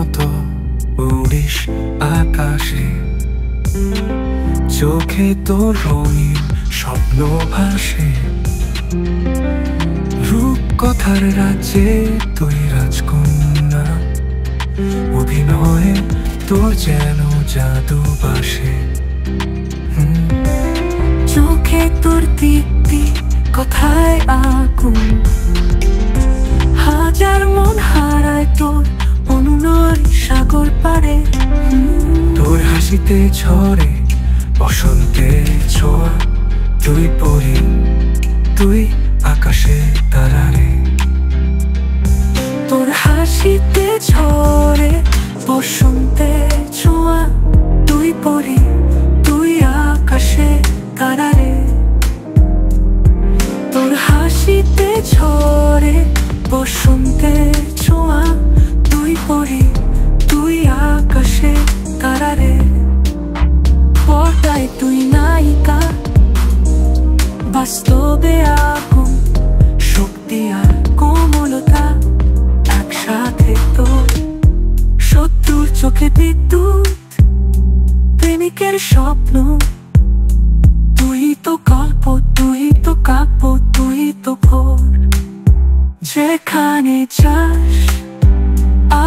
মতো উড়িস আকাশে, চোখে তোর রঙিন স্বপ্ন ভাসে। রূপকথার রাজ্যে তুই রাজকন্যা, অভিনয়ে তোর যেন জাদু বাসে। চোখে তোর দীপ্তি, কথায় আগুন, হাজার মন হারায় তোর অনুনয় সাগর পারে। তোর হাসিতে ঝরে বসন্তের ছোঁয়া, তুই পরি, তুই আকাশে তারারে। তোর হাসিতে ঝরে বসন্তের ছোঁয়া, তুই পরি, তুই আকাশে তারারে। তোর হাসিতে ঝরে বসন্তের ছোঁয়া, তুই পরি, তুই আকাশে তারারে। পর্দায় তুই নায়িকা, বাস্তবে আগুন, শক্তি আর কোমলতা একসাথে। তোর শত্রুর চোখে বিদ্যুৎ, প্রেমিকের স্বপ্ন। তুই তো গল্প, তুই তো কাব্য, তুই তো ভোর। যেখানে যাস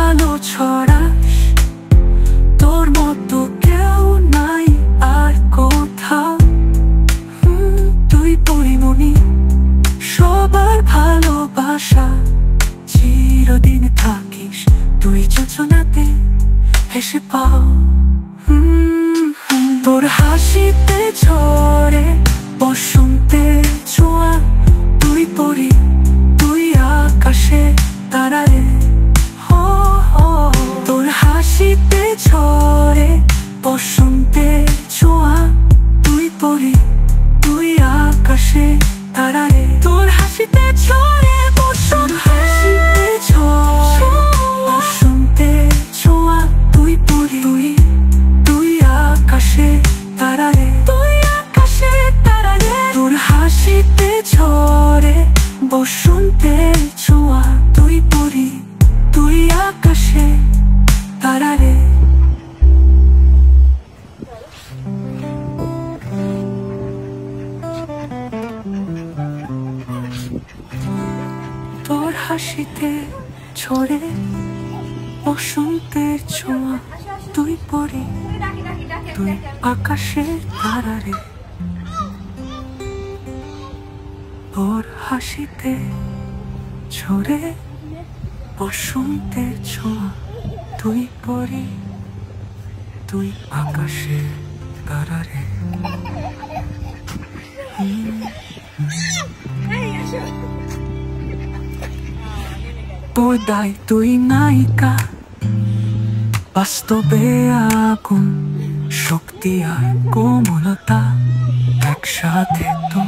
আলো ছড়াস, তোর মতো কেউ নাই আর কোথাও। তুই পরিমণি, সবার ভালোবাসা, চিরদিন থাকিস তুই যোজনাতে হেসে পাও। তোর হাসিতে ঝরে বসন্তের ছোঁয়া, তুই পরি, তুই আকাশে তারারে। তোর হাসিতে ঝরে বসন্তের ছোঁয়া, তুই পরি, তুই আকাশে তারারে। তোর হাসিতে ঝরে বসন্তের ছোঁয়া, তুই পরি, তুই আকাশে তারারে, তুই আকাশে তারারে। তোর হাসিতে ঝরে বসন্তের ছোঁয়া, তুই পরি, তুই আকাশে তারারে। তোর হাসিতে ঝরে বসন্তের ছোঁয়া, তুই পরি, তুই আকাশে তারারে। তোর হাসিতে ঝরে বসন্তের ছোঁয়া, তুই পরি, তুই আকাশে তারারে। পর্দায় তুই নায়িকা, বাস্তবে আগুন, শক্তি আর কোমলতা একসাথে। তো